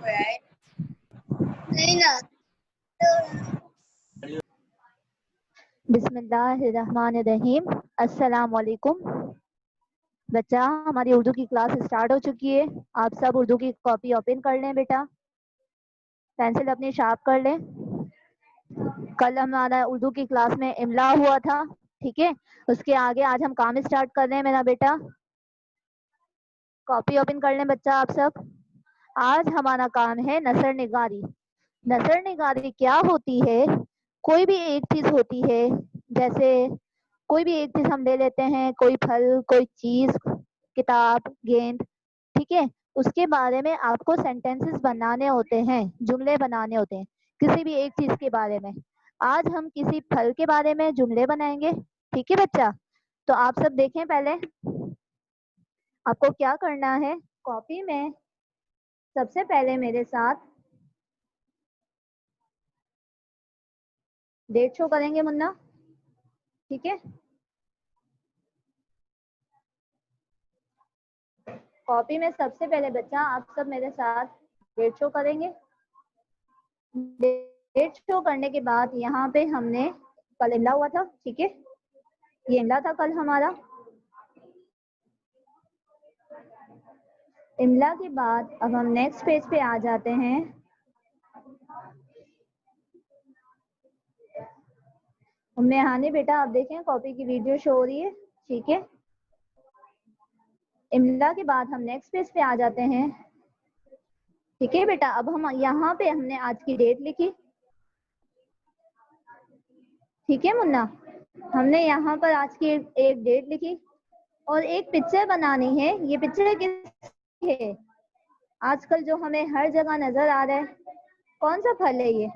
नहीं ना। बिस्मिल्लाहिर्रहमानिर्रहीम। अस्सलाम वालेकुम। बच्चा, हमारी उर्दू की क्लास स्टार्ट हो चुकी है। आप सब उर्दू की कॉपी ओपन कर लें बेटा, पेंसिल अपनी शार्प कर लें। कल हमारा उर्दू की क्लास में इमला हुआ था, ठीक है। उसके आगे आज हम काम स्टार्ट कर रहे हैं मेरा बेटा। कॉपी ओपन कर लें बच्चा आप सब। आज हमारा काम है नसर निगारी। नसर निगारी क्या होती है? कोई भी एक चीज होती है, जैसे कोई भी एक चीज हम ले लेते हैं, कोई फल, कोई चीज, किताब, गेंद, ठीक है। उसके बारे में आपको सेंटेंसेस बनाने होते हैं, जुमले बनाने होते हैं किसी भी एक चीज के बारे में। आज हम किसी फल के बारे में जुमले बनाएंगे, ठीक है बच्चा। तो आप सब देखें, पहले आपको क्या करना है। कॉपी में सबसे पहले मेरे साथ डेट शो करेंगे मुन्ना, ठीक है। कॉपी में सबसे पहले बच्चा आप सब मेरे साथ डेट शो करेंगे। डेट शो करने के बाद यहाँ पे हमने कल इमला हुआ था, ठीक है। ये इमला था कल हमारा। इमला के बाद अब हम नेक्स्ट पेज पे आ जाते हैं। उम्मे हानी बेटा आप देखें, कॉपी की वीडियो शो हो रही है, ठीक है। इमला के बाद हम नेक्स्ट पेज पे आ जाते हैं, ठीक है बेटा। अब हम यहाँ पे हमने आज की डेट लिखी, ठीक है मुन्ना। हमने यहाँ पर आज की एक डेट लिखी और एक पिक्चर बनानी है। ये पिक्चर किसकी है? आजकल जो हमें हर जगह नजर आ रहा है, कौन सा फल है ये?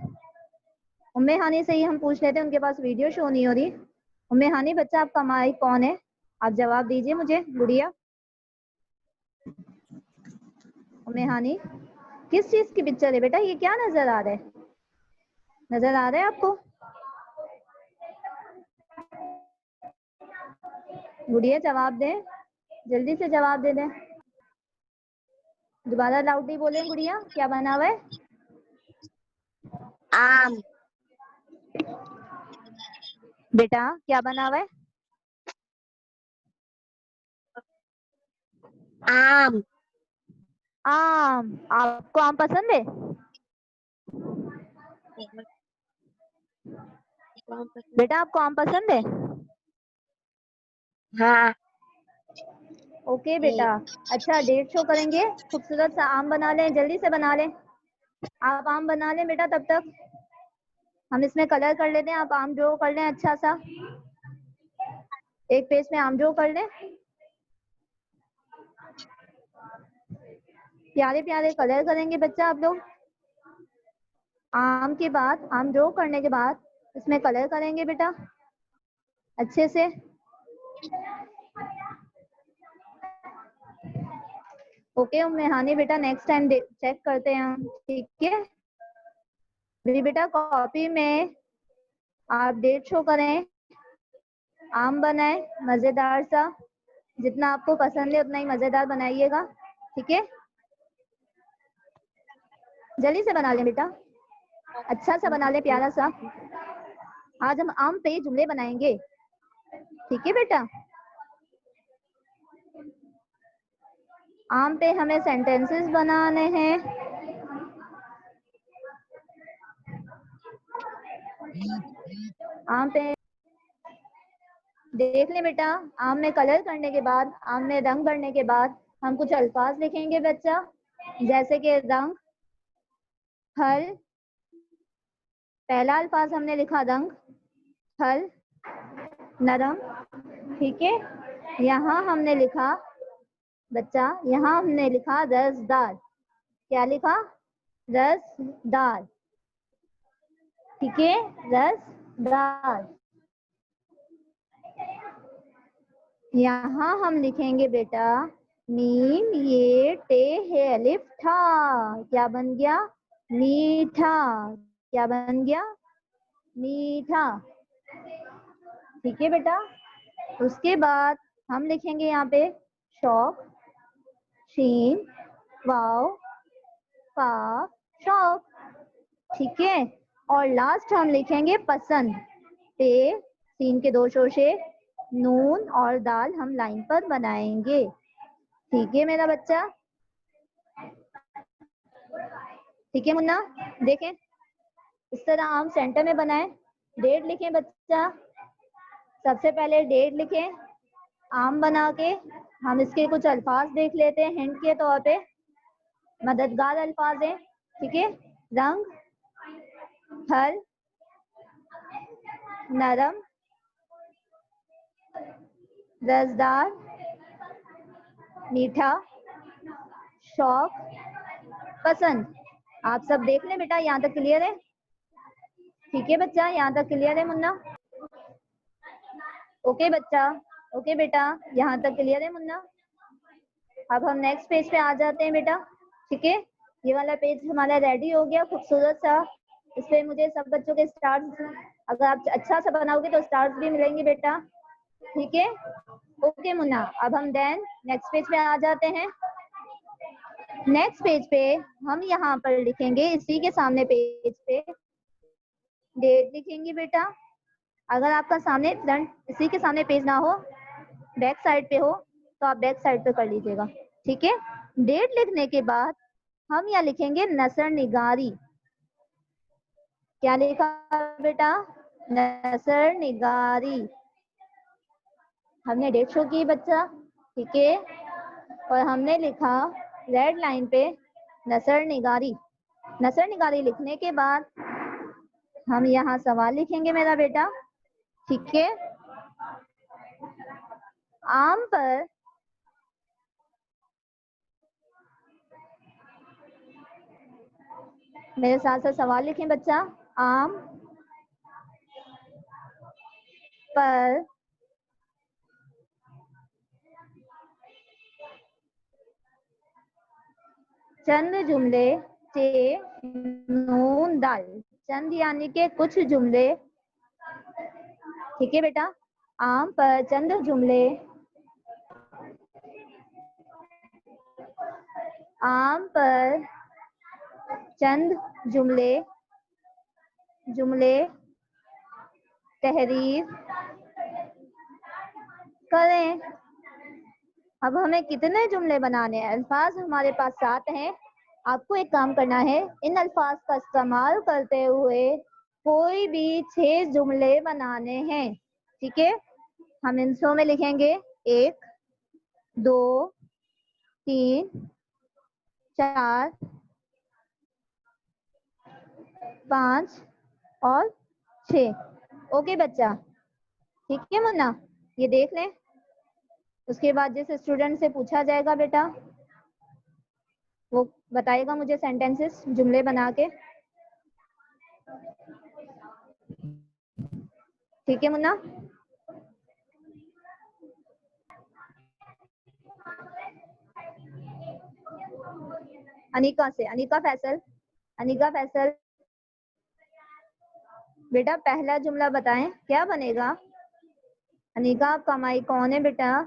उम्मे हानी से ही हम पूछ लेते हैं, उनके पास वीडियो शो नहीं हो रही। उम्मे हानी बच्चा आपका माइक कौन है? आप जवाब दीजिए मुझे, गुड़िया। उम्मे हानी, किस चीज की पिक्चर है बेटा? ये क्या नजर आ रहा है? नजर आ रहा है आपको? गुड़िया जवाब दें, जल्दी से जवाब दे दें। दोबारा लाउडली बोलें गुड़िया, क्या बना हुआ है? आम। बेटा क्या बना हुआ है? आम। आम। आपको आम पसंद है? बेटा आपको आम पसंद है? हाँ। ओके बेटा। अच्छा, डेट शो करेंगे। खूबसूरत सा आम बना लें, जल्दी से बना लें। आप आम बना लें बेटा, तब तक हम इसमें कलर कर लेते हैं। आप आम ड्रॉ कर लें अच्छा सा, एक पेज में आम ड्रॉ कर लें। प्यारे प्यारे कलर करेंगे बच्चा आप लोग। आम के बाद, आम ड्रॉ करने के बाद इसमें कलर करेंगे बेटा अच्छे से। ओके उम्मे हानी बेटा, नेक्स्ट टाइम चेक करते हैं हम, ठीक है। मेरी बेटा कॉपी में आप डेट शो करें, आम बनाए मजेदार सा, जितना आपको पसंद है उतना ही मजेदार बनाइएगा, ठीक है। जल्दी से बना लें बेटा, अच्छा सा बना लें, प्यारा सा। आज हम आम पे जुमले बनाएंगे, ठीक है बेटा। आम पे हमें सेंटेंसेस बनाने हैं। आम पे देख लें बेटा, आम में कलर करने के बाद, आम में रंग भरने के बाद हम कुछ अल्फाज लिखेंगे बच्चा, जैसे कि रंग, फल। पहला अल्फाज हमने लिखा रंग, फल, नरम, ठीक है। यहाँ हमने लिखा बच्चा, यहाँ हमने लिखा रसदार। क्या लिखा? रसदार, ठीक है, रसदार। यहाँ हम लिखेंगे बेटा मीम ये टे है अलिफ ठा। क्या बन गया? मीठा। क्या बन गया? मीठा, ठीक है बेटा। उसके बाद हम लिखेंगे यहाँ पे शौक, शीन, वाव, का शौक। ठीक है, और लास्ट हम लिखेंगे पसंद। पे सीन के दो शोशे, नून और दाल हम लाइन पर बनाएंगे। ठीक है मेरा बच्चा, ठीक है मुन्ना, देखें इस तरह आम सेंटर में बनाएं। डेट लिखें बच्चा, सबसे पहले डेट लिखें आम बना के। हम इसके कुछ अल्फाज देख लेते हैं हिंट के तौर पे, मददगार अल्फाज हैं। ठीक है, रंग, फल, नरम, रसदार, मीठा, शौक, पसंद। आप सब देख लें बेटा, यहाँ तक क्लियर है? ठीक है बच्चा, यहाँ तक क्लियर है मुन्ना? ओके बच्चा, ओके बेटा, यहाँ तक क्लियर है मुन्ना? अब हम नेक्स्ट पेज पे आ जाते हैं बेटा। ठीक है, ये वाला पेज हमारा रेडी हो गया खूबसूरत सा। इस पे मुझे सब बच्चों के स्टार्स, अगर आप अच्छा सा बनाओगे तो स्टार्स भी मिलेंगे बेटा। ठीक है, ओके मुन्ना। अब हम देन नेक्स्ट पेज पे आ जाते हैं। नेक्स्ट पेज पे हम यहाँ पर लिखेंगे, इसी के सामने पेज पे डेट लिखेंगे बेटा। अगर आपका सामने फ्रंट, इसी के सामने पेज ना हो, बैक साइड पे हो, तो आप बैक साइड पे कर लीजिएगा। ठीक है, डेट लिखने के बाद हम यहाँ लिखेंगे नसर निगारी। क्या लिखा बेटा? नसर निगारी। हमने डेट शो की बच्चा। ठीक है, और हमने लिखा रेड लाइन पे नसर निगारी। नसर निगारी लिखने के बाद हम यहाँ सवाल लिखेंगे मेरा बेटा। ठीक है, आम पर मेरे साथ साथ सवाल लिखें बच्चा। आम पर चंद जुमले से नून दाल। चंद यानी के कुछ जुमले। ठीक है बेटा, आम पर चंद जुमले, आम पर चंद जुमले, जुमले तहरीर करें। अब हमें कितने जुमले बनाने हैं? अल्फाज हमारे पास 7 हैं। आपको एक काम करना है, इन अल्फाज का इस्तेमाल करते हुए कोई भी 6 जुमले बनाने हैं। ठीक है, हम इंसों में लिखेंगे 1, 2, 3, 4, 5 और 6। ओके बच्चा, ठीक है मुन्ना, ये देख लें। उसके बाद जिस स्टूडेंट से पूछा जाएगा बेटा, वो बताएगा मुझे सेंटेंसेस, जुमले बना के। ठीक है मुन्ना? अनिका से, अनिका फैसल, अनिका फैसल बेटा पहला जुमला बताएं, क्या बनेगा? अनिका आपका माइक कौन है बेटा?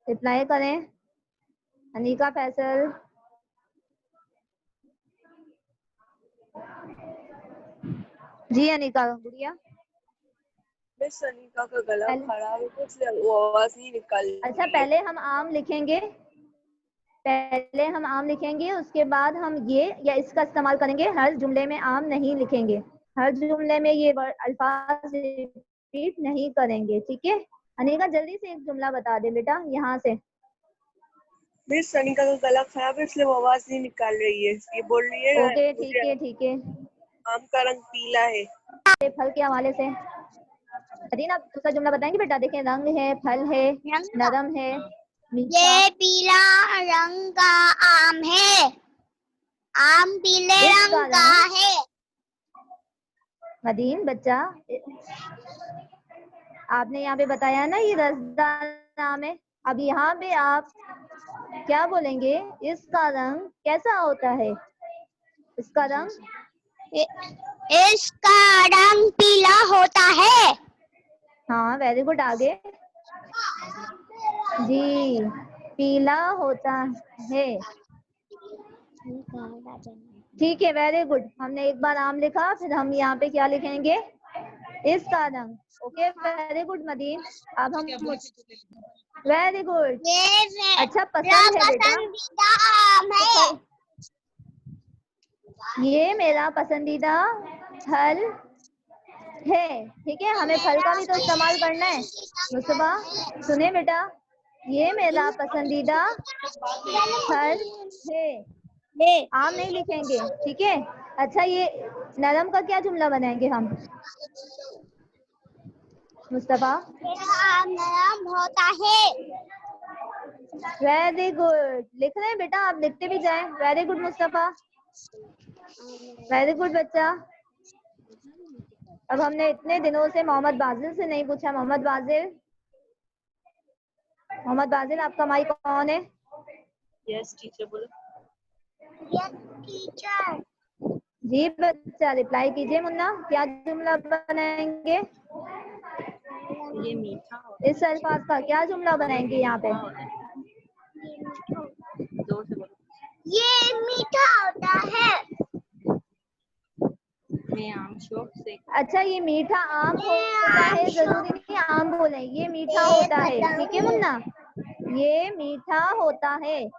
रिप्लाई करें। अनिका फैसल। जी अनिका गुड़िया। मिस अनिका का गला खराब है तो इसलिए वो आवाज नहीं निकाल रही है। अच्छा, पहले हम आम लिखेंगे, पहले हम आम लिखेंगे, उसके बाद हम ये या इसका इस्तेमाल करेंगे। हर जुमले में आम नहीं लिखेंगे, हर जुमले में ये अल्फाज रिपीट नहीं करेंगे। ठीक है, अनिका जल्दी से एक जुमला बता दे बेटा यहाँ से। मिस अनिका का गला खराब है इसलिए वो आवाज नहीं निकाल रही है। ये बोल रही है ओके ठीक है, ठीक है। आम का रंग पीला है। फल के हवाले से अदीना दूसरा जुमला बताएंगे बेटा। देखें, रंग है, फल है, नरम है, ये पीला रंग का आम है। आम पीले रंग का है। मदीन बच्चा, आपने यहाँ पे बताया ना ये रसदार आम है। अब यहाँ पे आप क्या बोलेंगे? इसका रंग कैसा होता है? इसका रंग, इसका रंग पीला होता है। हाँ वेरी गुड, आगे जी, पीला होता है। ठीक है, वेरी गुड। हमने एक बार आम लिखा, फिर हम यहाँ पे क्या लिखेंगे, इसका रंग। Okay, very good Medina. अब हम वेरी गुड। ये अच्छा, मेरा पसंद है बेटा। पसंदीदा आम है। ये मेरा पसंदीदा फल है। ठीक है, हमें फल का भी तो इस्तेमाल करना है। मुस्तफा सुने बेटा, ये मेरा पसंदीदा फल है। आम नहीं लिखेंगे, ठीक है। अच्छा, ये नरम का क्या जुमला बनाएंगे हम, मुस्तफा? मेरा आम नरम होता है। वेरी गुड, लिख रहे हैं बेटा, आप लिखते भी जाएं। Very good Mustafa, very good बच्चा। अब हमने इतने दिनों से मोहम्मद बाजिल से नहीं पूछा। मोहम्मद बाजिल, मोहम्मद बाजिल, आपका माइक ऑन है? यस टीचर बोलो। Yes teacher. जी बच्चा, रिप्लाई कीजिए। मुन्ना, क्या जुमला बनाएंगे? ये मीठा होता इस अल्फाज का क्या जुमला बनाएंगे यहाँ पे? जोर से बोलो। ये मीठा होता है। मैं आम शौक से अच्छा, ये मीठा आम होता है, जरूरी नहीं आम बोले, ये मीठा होता है। ठीक है मुन्ना, ये मीठा होता है।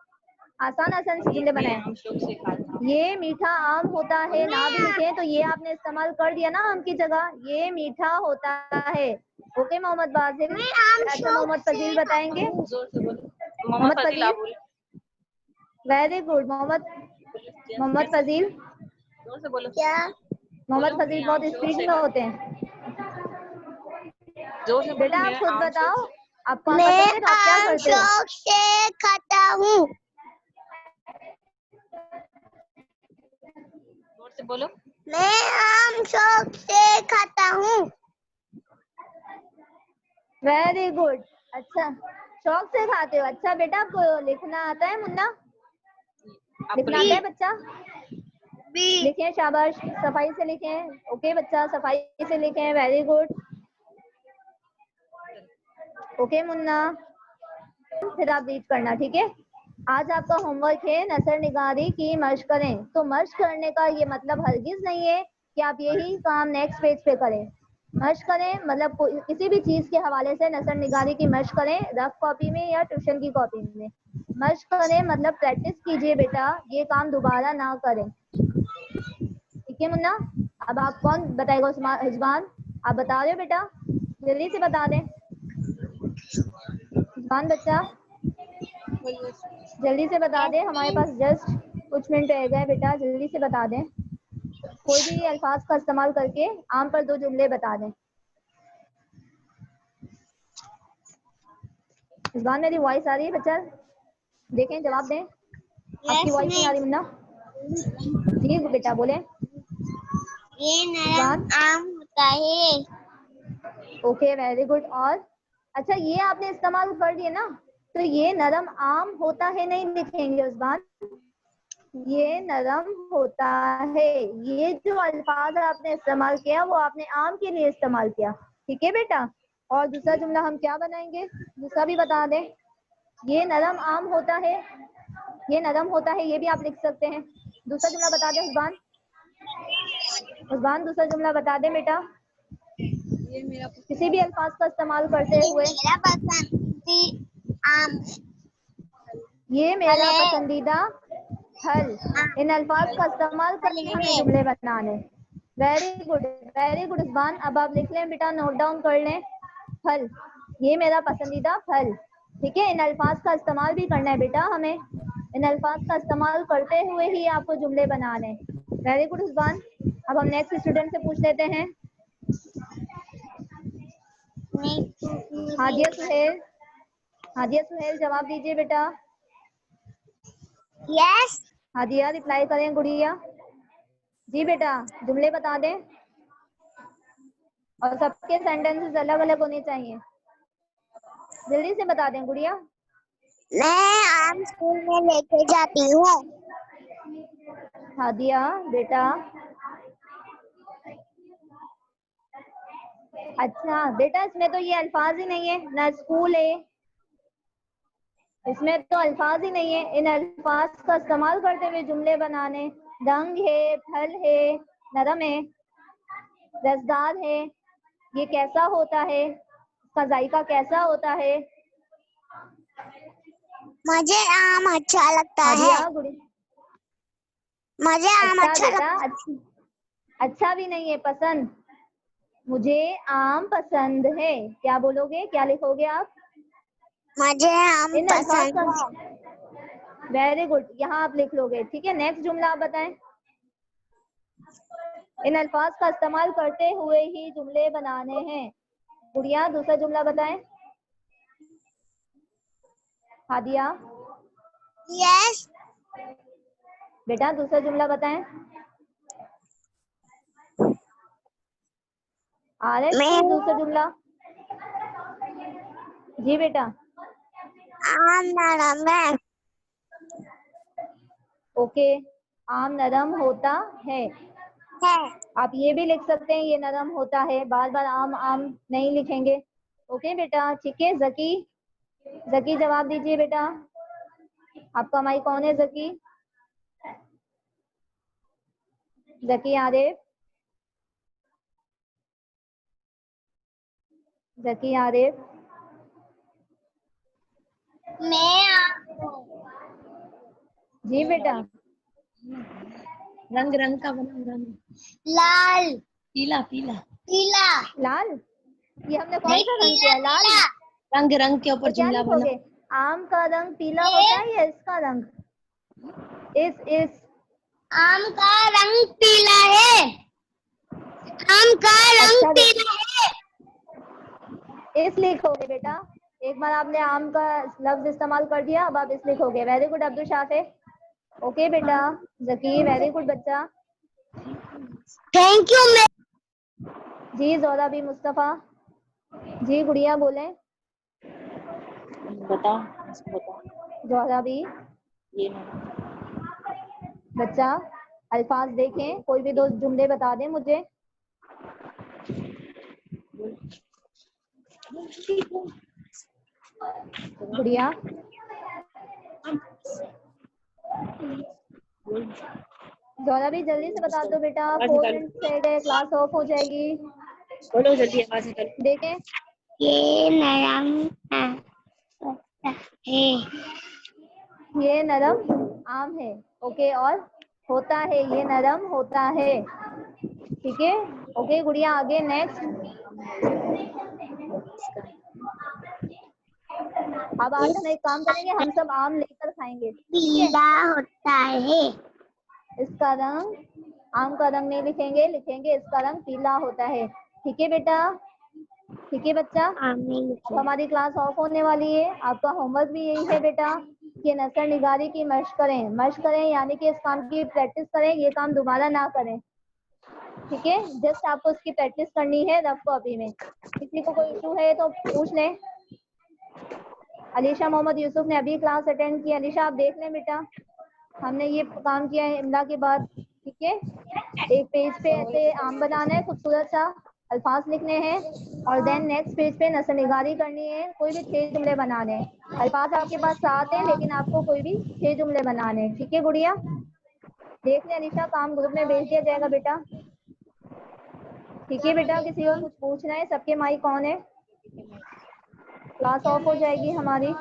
आसान आसान से जुमले मैं बनाए। आम शौक से खाता हूँ। ये मीठा आम होता है ना भी लिखे तो ये आपने इस्तेमाल कर दिया ना आम की जगह। ये मीठा होता है। ओके मोहम्मद बाजिल। मैं आम अच्छा, शौक मोहम्मद से फजील खाता बताएंगे। हूँ। जोर से बोलो। मोहम्मद मोहम्मद फजील आप फजील, बोलो। Very good. मोहम्मद फजील, जोर से बोलो। क्या? मोहम्मद बोलो, फजील मैं बहुत आम शौक स्पीड से में खाता होते हैं। हूँ। जोर से बोलो। बेटा आप मैं खुद आम शौक बताओ, से। आपको आम मैं पसंद है तो आप क्या आम करते हो? शौक से खाता हूँ। जोर से बोलो। मैं आम शौक से खाता हूँ। Very good. अच्छा, शौक से खाते हो। अच्छा बेटा, आपको लिखना आता है मुन्ना? आप लिखना बोलिए। आता है बच्चा? लिखें, शाबाश, सफाई से लिखें। ओके बच्चा, सफाई से लिखें। Very good. ओके मुन्ना, फिर आप रीड करना, ठीक है। आज आपका होमवर्क है नसर निगारी की मश्क करें। तो मश्क करने का ये मतलब हरगिज नहीं है कि आप यही काम नेक्स्ट पेज पे करें। मश्क करें मतलब किसी भी चीज के हवाले से नसर निगारी की मश्क करें, रफ कॉपी में या ट्यूशन की कॉपी में। मश्क करें मतलब प्रैक्टिस कीजिए बेटा, ये काम दोबारा ना करें। ठीक है मुन्ना? अब आप कौन बताएगा? हिजबान, आप बता रहे हो बेटा? जल्दी से बता दें हिजबान बच्चा, जल्दी से बता दें। हमारे पास जस्ट कुछ मिनट रह गए बेटा, जल्दी से बता दें। कोई भी अल्फाज का इस्तेमाल करके आम पर दो जुमले बता दें। हिजबान, मेरी वॉइस आ रही है बच्चा? देखें, जवाब दें। आपकी यस वॉइस नहीं आ रही मुन्ना। जी बेटा बोले। ये नरम आम होता है। Okay, very good. और अच्छा, ये आपने इस्तेमाल कर दिए ना, तो ये नरम आम होता है नहीं लिखेंगे उस बार, ये नरम होता है। ये जो अल्फाज आपने इस्तेमाल किया वो आपने आम के लिए इस्तेमाल किया। ठीक है बेटा? और दूसरा जुमला हम क्या बनाएंगे, दूसरा भी बता दें। ये नरम आम होता है, ये नरम होता है, ये भी आप लिख सकते हैं। दूसरा जुमला बता दें उस्मान। उस्मान, दूसरा जुमला बता दें बेटा, किसी भी अल्फाज का इस्तेमाल करते ये हुए। मेरा पसंदीदा आम ये मेरा है। पसंदीदा फल। इन अल्फाज का इस्तेमाल करके हमें जुमले बनाने। Very good, very good Usman. अब आप लिख लें बेटा, नोट डाउन कर लें। फल, ये मेरा पसंदीदा फल। ठीक है, इन अल्फाज का इस्तेमाल भी करना है बेटा हमें। इन अल्फाज का इस्तेमाल करते हुए ही आपको जुमले बनाने हैं। Very good Usman. अब हम नेक्स्ट स्टूडेंट से पूछ लेते हैं। हादिया सुहेल, हादिया सुहेल जवाब दीजिए बेटा। यस। हादिया रिप्लाई करें गुड़िया। जी बेटा, जुमले बता दें और सबके सेंटेंसेस अलग अलग होने चाहिए। जल्दी से बता दें गुड़िया। मैं आम स्कूल में लेके जाती हूँ। हादिया बेटा, अच्छा बेटा, इसमें तो ये अल्फाज ही नहीं है, ना स्कूल है इसमें तो अल्फाज ही नहीं है। इन अल्फाज का इस्तेमाल करते हुए जुमले बनाने। रंग है, फल है, नरम है, रसदार है, ये कैसा होता है, इसका जायका कैसा होता है। मुझे आम अच्छा लगता है। हादिया गुड़ी, मुझे आम अच्छा अच्छा बेटा, लगता अच्छा भी नहीं है, पसंद। मुझे आम पसंद है। क्या बोलोगे, क्या लिखोगे आप? मुझे आम इन अल्फाज पसंद का, है। वेरी गुड, यहाँ आप लिख लोगे। ठीक है, नेक्स्ट जुमला आप बताएं। इन अल्फाज का इस्तेमाल करते हुए ही जुमले बनाने हैं। गुड़िया दूसरा जुमला बताएं। हादिया यस। बेटा दूसरा जुमला बताएं। आरिफ मैं दूसरा जुमला। जी बेटा। आम नरम है। ओके, आम नरम होता है। आप ये भी लिख सकते हैं, ये नरम होता है। बार बार आम आम नहीं लिखेंगे। ओके बेटा, ठीक है। जकी, जकी जवाब दीजिए बेटा। आपका माइक कौन है? जकी, जकी आरिफ, जकी आरिफ। मैं आम हूँ। जी बेटा। रंग रंग का बना, रंग लाल। पीला पीला। पीला। लाल, ये हमने कौन नहीं, सा रंग किया? लाल। रंग रंग के ऊपर तो क्या जुमला बना। लिखोगे? आम का रंग पीला होता है या इसका रंग? इस आम का रंग पीला है। आम का रंग अच्छा पीला है। इस लिखोगे बेटा। एक बार आपने आम का लफ्ज इस्तेमाल कर दिया, अब आप इस लिखोगे। Very good Abdul Shafe. Okay बेटा। जकी, वेरी गुड बच्चा। Thank you ma'am. जी जोरा भी मुस्तफा। जी गुड़िया बोले। बताओ, बताओ। जोरा भी ये बच्चा। अल्फाज देखें, कोई भी दो जुमले बता दें मुझे। गुड़िया, जोरा भी जल्दी से बता दो बेटा। 4 मिनट रह गए, क्लास ऑफ हो जाएगी। बोलो जल्दी, आवाज निकालो। देखें, ये नरम है। ये नरम आम है। ओके, और होता है, ये नरम होता है। ठीक है। ओके गुड़िया, आगे नेक्स्ट। अब आज हम एक काम करेंगे, हम सब आम लेकर खाएंगे। ठीक है। पीला होता है। इसका रंग, आम का रंग नहीं लिखेंगे, लिखेंगे इसका रंग पीला होता है। ठीक है बेटा, ठीक है बच्चा। अब हमारी क्लास ऑफ होने वाली है। आपका होमवर्क भी यही है बेटा कि नसर निगारी की मशक करें। मशक करें यानी कि इस काम की प्रैक्टिस करें, ये काम दोबारा ना करें। ठीक है, जस्ट आपको इसकी प्रैक्टिस करनी है रफ कॉपी में। किसी को कोई इशू है तो पूछ लें। अलीशा मोहम्मद यूसुफ ने अभी क्लास अटेंड की। अलीशा आप देख लें बेटा, हमने ये काम किया है इमला के बाद। ठीक है, एक पेज पे ऐसे आम बनाना है, खूबसूरत सा अल्फाज लिखने हैं, और देन नेक्स्ट पेज पे नसर निगारी करनी है। कोई भी 6 जुमले बनाने हैं। अल्फाज आपके पास 7 हैं, लेकिन आपको कोई भी 6 जुमले बनाने हैं। ठीक है गुड़िया, देख लें अलीशा, काम ग्रुप में भेज दिया जाएगा बेटा। ठीक है बेटा, किसी को कुछ पूछना है? सबके माइक ऑन है, क्लास ऑफ हो जाएगी हमारी।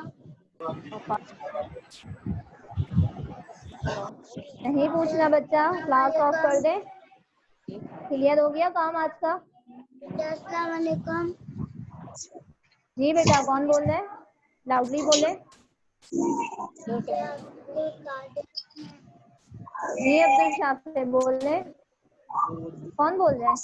नहीं पूछना बच्चा, क्लास ऑफ कर दे। क्लियर हो गया काम आज का? अस्सलाम वालेकुम। जी बेटा, कौन बोल रहे हैं? लाउडली बोले। जी अब्दुल शाफे बोल रहे। कौन बोल रहे हैं?